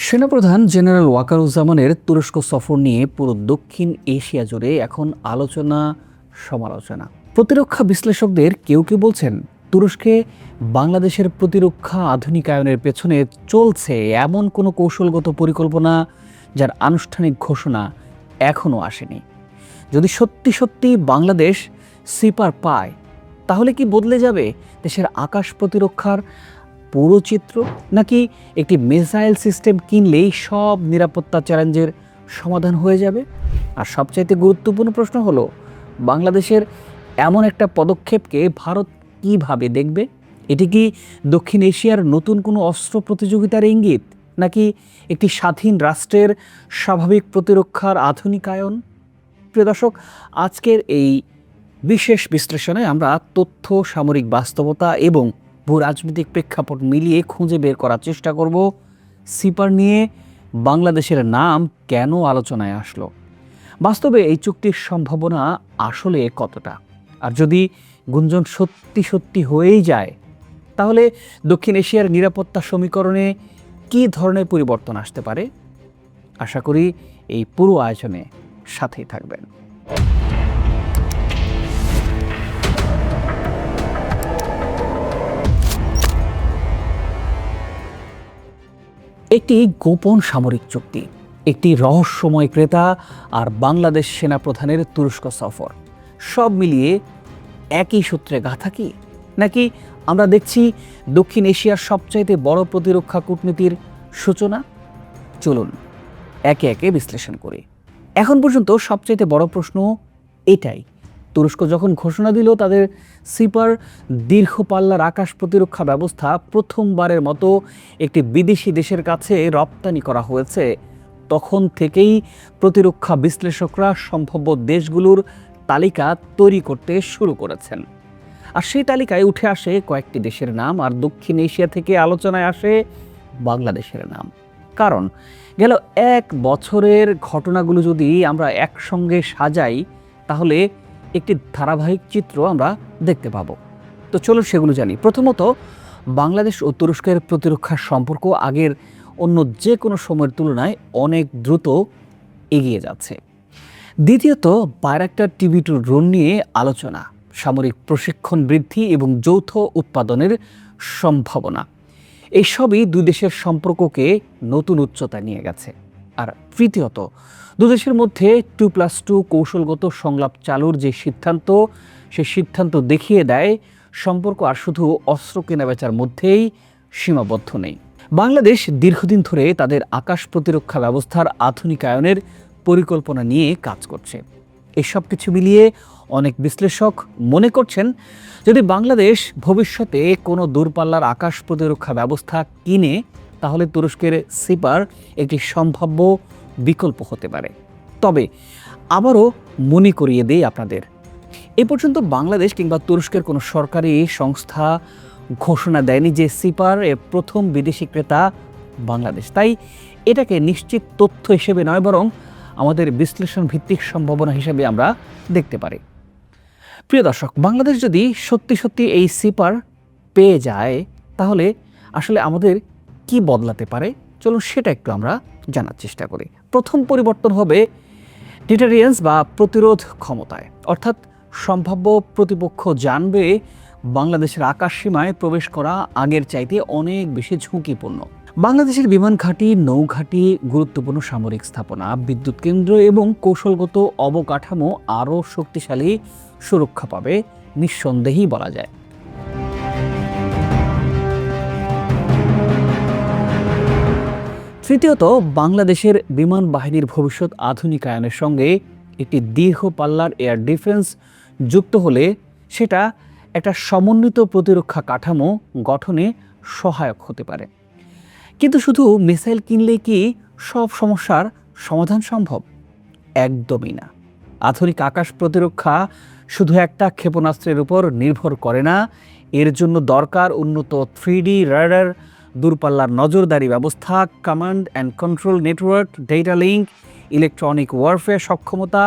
সেনাপ্রধান জেনারেল ওয়াকারুজ্জামানের তুরস্ক সফর নিয়ে পুরো দক্ষিণ এশিয়া জুড়ে এখন আলোচনা সমালোচনা। প্রতিরক্ষা বিশ্লেষকদের কেউ কেউ বলছেন তুরস্কে বাংলাদেশের প্রতিরক্ষা আধুনিকায়নের পেছনে চলছে এমন কোনো কৌশলগত পরিকল্পনা যার আনুষ্ঠানিক ঘোষণা এখনও আসেনি। যদি সত্যি সত্যি বাংলাদেশ সিপার পায় তাহলে কি বদলে যাবে দেশের আকাশ প্রতিরক্ষার পুরো চিত্র, নাকি একটি মিসাইল সিস্টেম কিনলেই সব নিরাপত্তা চ্যালেঞ্জের সমাধান হয়ে যাবে? আর সবচাইতে গুরুত্বপূর্ণ প্রশ্ন হলো, বাংলাদেশের এমন একটা পদক্ষেপকে ভারত কিভাবে দেখবে? এটি কি দক্ষিণ এশিয়ার নতুন কোনো অস্ত্র প্রতিযোগিতার ইঙ্গিত, নাকি একটি স্বাধীন রাষ্ট্রের স্বাভাবিক প্রতিরক্ষার আধুনিকায়ন? প্রিয় দর্শক, আজকের এই বিশেষ বিশ্লেষণে আমরা তথ্য, সামরিক বাস্তবতা এবং ভূ রাজনৈতিক প্রেক্ষাপট মিলিয়ে খুঁজে বের করার চেষ্টা করব সিপার নিয়ে বাংলাদেশের নাম কেন আলোচনায় আসলো, বাস্তবে এই চুক্তির সম্ভাবনা আসলে কতটা, আর যদি গুঞ্জন সত্যি সত্যি হয়েই যায় তাহলে দক্ষিণ এশিয়ার নিরাপত্তা সমীকরণে কী ধরনের পরিবর্তন আসতে পারে। আশা করি এই পুরো আয়োজনে সাথেই থাকবেন। একটি গোপন সামরিক চুক্তি, একটি রহস্যময় ক্রেতা, আর বাংলাদেশ সেনাপ্রধানের তুরস্ক সফর, সব মিলিয়ে একই সূত্রে গাঁথা কি? নাকি আমরা দেখছি দক্ষিণ এশিয়ার সবচাইতে বড় প্রতিরক্ষা কূটনীতির সূচনা? চলুন একে একে বিশ্লেষণ করি। এখন পর্যন্ত সবচাইতে বড় প্রশ্ন এটাই, তুরস্ক যখন ঘোষণা দিল তাদের সিপার দীর্ঘ পাল্লার আকাশ প্রতিরক্ষা ব্যবস্থা প্রথমবারের মতো একটি বিদেশি দেশের কাছে রপ্তানি করা হয়েছে, তখন থেকেই প্রতিরক্ষা বিশ্লেষকরা সম্ভাব্য দেশগুলোর তালিকা তৈরি করতে শুরু করেছেন। আর সেই তালিকায় উঠে আসে কয়েকটি দেশের নাম, আর দক্ষিণ এশিয়া থেকে আলোচনায় আসে বাংলাদেশের নাম। কারণ গেল এক বছরের ঘটনাগুলো যদি আমরা একসঙ্গে সাজাই তাহলে একটি ধারাবাহিক চিত্র আমরা দেখতে পাবো। তো চলুন সেগুলো জানি। প্রথমত, বাংলাদেশ ও তুরস্কের প্রতিরক্ষার সম্পর্ক আগের অন্য যে কোনো সময়ের তুলনায় অনেক দ্রুত এগিয়ে যাচ্ছে। দ্বিতীয়ত, বাইরাক্টার TB2 ড্রোন নিয়ে আলোচনা, সামরিক প্রশিক্ষণ বৃদ্ধি এবং যৌথ উৎপাদনের সম্ভাবনা, এইসবই দুই দেশের সম্পর্ককে নতুন উচ্চতায় নিয়ে গেছে। আর তৃতীয়ত, দুদেশের মধ্যে 2+2 কৌশলগত সংলাপ চালুর যে সিদ্ধান্ত, সেই সিদ্ধান্ত দেখিয়ে দেয় সম্পর্ক আর শুধু অস্ত্র কেনাবেচার মধ্যেই সীমাবদ্ধ নেই। বাংলাদেশ দীর্ঘদিন ধরে তাদের আকাশ প্রতিরক্ষা ব্যবস্থার আধুনিকায়নের পরিকল্পনা নিয়ে কাজ করছে। এসব কিছু মিলিয়ে অনেক বিশ্লেষক মনে করছেন, যদি বাংলাদেশ ভবিষ্যতে কোনো দূরপাল্লার আকাশ প্রতিরক্ষা ব্যবস্থা কিনে তাহলে তুরস্কের সিপার একটি সম্ভাব্য বিকল্প হতে পারে। তবে আবারও মনে করিয়ে দেই আপনাদের, এ পর্যন্ত বাংলাদেশ কিংবা তুরস্কের কোনো সরকারি সংস্থা ঘোষণা দেয়নি যে সিপার এর প্রথম বিদেশি ক্রেতা বাংলাদেশ। তাই এটাকে নিশ্চিত তথ্য হিসেবে নয়, বরং আমাদের বিশ্লেষণ ভিত্তিক সম্ভাবনা হিসেবে আমরা দেখতে পারি। প্রিয় দর্শক, বাংলাদেশ যদি সত্যি সত্যি এই সিপার পেয়ে যায় তাহলে আসলে আমাদের কি বদলাতে পারে, চলুন সেটা একটু আমরা জানার চেষ্টা করি। প্রথম পরিবর্তন হবে ডিটারিয়েন্স বা প্রতিরোধ ক্ষমতায়, অর্থাৎ সম্ভাব্য প্রতিপক্ষ জানবে বাংলাদেশের আকাশ সীমায় প্রবেশ করা আগের চাইতে অনেক বেশি ঝুঁকিপূর্ণ। বাংলাদেশের বিমান ঘাঁটি, নৌঘাঁটি, গুরুত্বপূর্ণ সামরিক স্থাপনা, বিদ্যুৎ কেন্দ্র এবং কৌশলগত অবকাঠামো আরও শক্তিশালী সুরক্ষা পাবে, নিঃসন্দেহেই বলা যায়। তৃতীয়ত, বাংলাদেশের বিমান বাহিনীর ভবিষ্যৎ আধুনিকায়নের সঙ্গে একটি দীর্ঘ পাল্লার এয়ার ডিফেন্স যুক্ত হলে সেটা একটা সমন্বিত প্রতিরক্ষা কাঠামো গঠনে সহায়ক হতে পারে। কিন্তু শুধু মিসাইল কিনলে কি সব সমস্যার সমাধান সম্ভব? একদমই না। আধুনিক আকাশ প্রতিরক্ষা শুধু একটা ক্ষেপণাস্ত্রের উপর নির্ভর করে না, এর জন্য দরকার উন্নত 3D রাডার, দূরপাল্লার নজরদারি ব্যবস্থা, command and control network, data link, electronic warfare সক্ষমতা,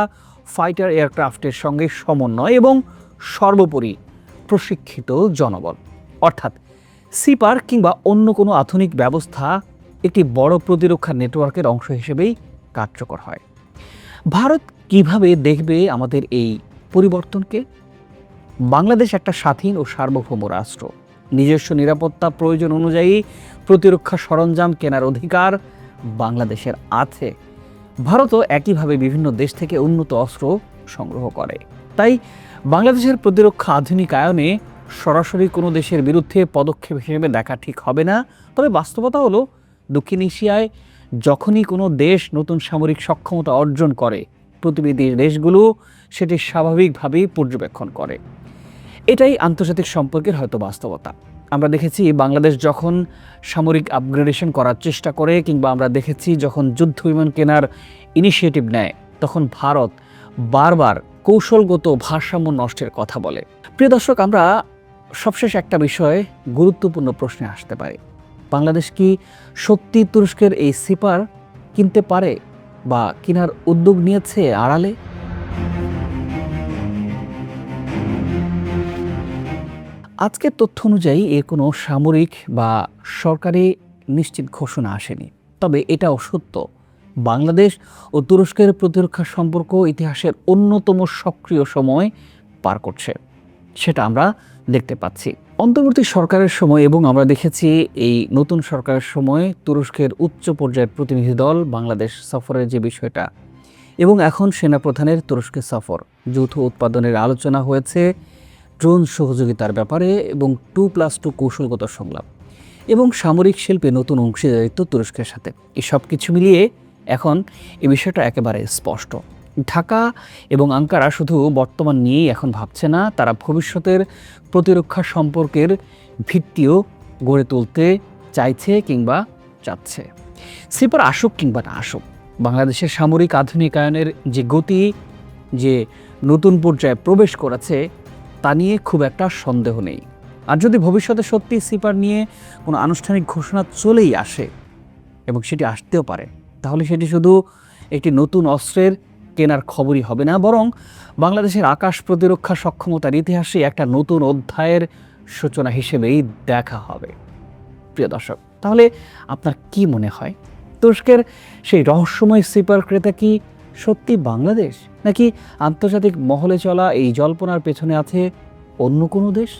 ফাইটার এয়ারক্রাফটের সঙ্গে সমন্বয় এবং সর্বোপরি প্রশিক্ষিত জনবল। অর্থাৎ সিপার কিংবা অন্য কোনো আধুনিক ব্যবস্থা একটি বড় প্রতিরক্ষা নেটওয়ার্কের অংশ হিসেবেই কার্যকর হয়। ভারত কিভাবে দেখবে আমাদের এই পরিবর্তনকে? বাংলাদেশ একটা স্বাধীন ও সার্বভৌম রাষ্ট্র। নিজস্ব নিরাপত্তা প্রয়োজন অনুযায়ী প্রতিরক্ষা সরঞ্জাম কেনার অধিকার বাংলাদেশের আছে। ভারতও একইভাবে বিভিন্ন দেশ থেকে উন্নত অস্ত্র সংগ্রহ করে। তাই বাংলাদেশের প্রতিরক্ষা আধুনিকায়নে সরাসরি কোনো দেশের বিরুদ্ধে পদক্ষেপ হিসেবে দেখা ঠিক হবে না। তবে বাস্তবতা হলো, দক্ষিণ এশিয়ায় যখনই কোনো দেশ নতুন সামরিক সক্ষমতা অর্জন করে, প্রতিবেশী দেশগুলো সেটি স্বাভাবিকভাবেই পর্যবেক্ষণ করে। এটাই আন্তর্জাতিক সম্পর্কের হয়তো বাস্তবতা। আমরা দেখেছি বাংলাদেশ যখন সামরিক আপগ্রেডেশন করার চেষ্টা করে, কিংবা আমরা দেখেছি যখন যুদ্ধ বিমান কেনার ইনিশিয়েটিভ নেয়, তখন ভারত বারবার কৌশলগত ভারসাম্য নষ্টের কথা বলে। প্রিয় দর্শক, আমরা সবশেষ একটা বিষয়ে গুরুত্বপূর্ণ প্রশ্নে আসতে পারি। বাংলাদেশ কি সত্যি তুরস্কের এই সিপার কিনতে পারে বা কেনার উদ্যোগ নিয়েছে আড়ালে? আজকের তথ্য অনুযায়ী এর কোনো সামরিক বা সরকারি নিশ্চিত ঘোষণা আসেনি। তবে এটাও সত্য, বাংলাদেশ ও তুরস্কের প্রতিরক্ষা সম্পর্ক ইতিহাসের অন্যতম সক্রিয় সময় পার করছে, সেটা আমরা দেখতে পাচ্ছি। অন্তর্বর্তী সরকারের সময় এবং আমরা দেখেছি এই নতুন সরকারের সময় তুরস্কের উচ্চ পর্যায়ের প্রতিনিধি দল বাংলাদেশ সফরের যে বিষয়টা, এবং এখন সেনাপ্রধানের তুরস্কের সফর, যৌথ উৎপাদনের আলোচনা হয়েছে, ড্রোন সহযোগিতার ব্যাপারে এবং 2+2 কৌশলগত সংলাপ এবং সামরিক শিল্পে নতুন অংশীদারিত্ব তুরস্কের সাথে। এই সব কিছু মিলিয়ে এখন এই বিষয়টা একেবারে স্পষ্ট। ঢাকা এবং আঙ্কারা শুধু বর্তমান নিয়েই এখন ভাবছে না, তারা ভবিষ্যতের প্রতিরক্ষা সম্পর্কের ভিত্তিও গড়ে তুলতে চাইছে কিংবা চাচ্ছে। সিপার আসুক কিংবা না আসুক, বাংলাদেশের সামরিক আধুনিকায়নের যে গতি, যে নতুন পর্যায়ে প্রবেশ করেছে, তা নিয়ে খুব একটা সন্দেহ নেই। আর যদি ভবিষ্যতে সত্যি সিপার নিয়ে কোনো আনুষ্ঠানিক ঘোষণা চলেই আসে, এবং সেটি আসতেও পারে, তাহলে সেটি শুধু একটি নতুন অস্ত্রের কেনার খবরই হবে না, বরং বাংলাদেশের আকাশ প্রতিরক্ষা সক্ষমতার ইতিহাসে একটা নতুন অধ্যায়ের সূচনা হিসেবেই দেখা হবে। প্রিয় দর্শক, তাহলে আপনার কি মনে হয়, তুরস্কের সেই রহস্যময় সিপার ক্রেতা কি সত্যি বাংলাদেশ, নাকি আন্তর্জাতিক মহলে চলা এই জল্পনার পেছনে আছে অন্য কোনো দেশ?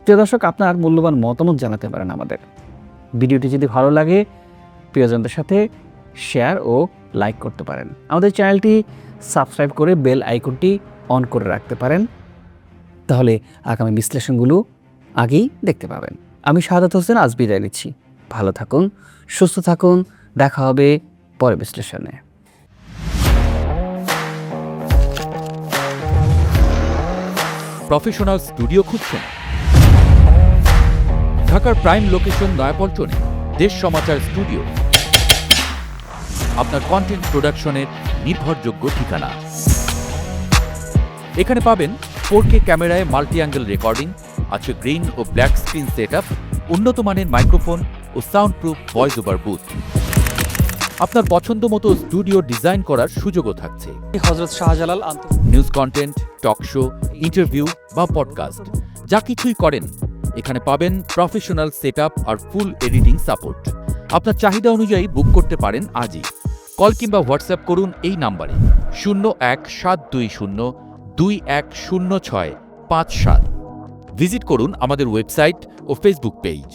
প্রিয় দর্শক, আপনার মূল্যবান মতামত জানাতে পারেন আমাদের। ভিডিওটি যদি ভালো লাগে, প্রিয়জনদের সাথে শেয়ার ও লাইক করতে পারেন। আমাদের চ্যানেলটি সাবস্ক্রাইব করে বেল আইকনটি অন করে রাখতে পারেন, তাহলে আগামী বিশ্লেষণগুলো আগেই দেখতে পাবেন। আমি শাহাদাত হোসেন, আজ বিদায় নিচ্ছি। ভালো থাকুন, সুস্থ থাকুন, দেখা হবে পরের বিশ্লেষণে। প্রফেশনাল স্টুডিও খুঁজছেন? ঢাকার প্রাইম লোকেশন নয়াপল্টনে দেশ সমাচার স্টুডিও আপনার কন্টেন্ট প্রোডাকশনের নির্ভরযোগ্য ঠিকানা। এখানে পাবেন 4K ক্যামেরায় মাল্টি অ্যাঙ্গেল রেকর্ডিং, আছে গ্রিন ও ব্ল্যাক স্ক্রিন সেটআপ, উন্নত মানের মাইক্রোফোন ও sound proof voice over booth. আপনার পছন্দ মতো স্টুডিও ডিজাইন করার সুযোগও থাকছে। Hazrat Shahjalal news content, talk show, interview বা পডকাস্ট, যা কিছুই করেন এখানে পাবেন প্রফেশনাল সেটআপ আর ফুল এডিটিং সাপোর্ট। আপনার চাহিদা অনুযায়ী বুক করতে পারেন আজই। কল কিংবা হোয়াটসঅ্যাপ করুন এই নাম্বারে 017202106557। ভিজিট করুন আমাদের ওয়েবসাইট ও ফেসবুক পেজ।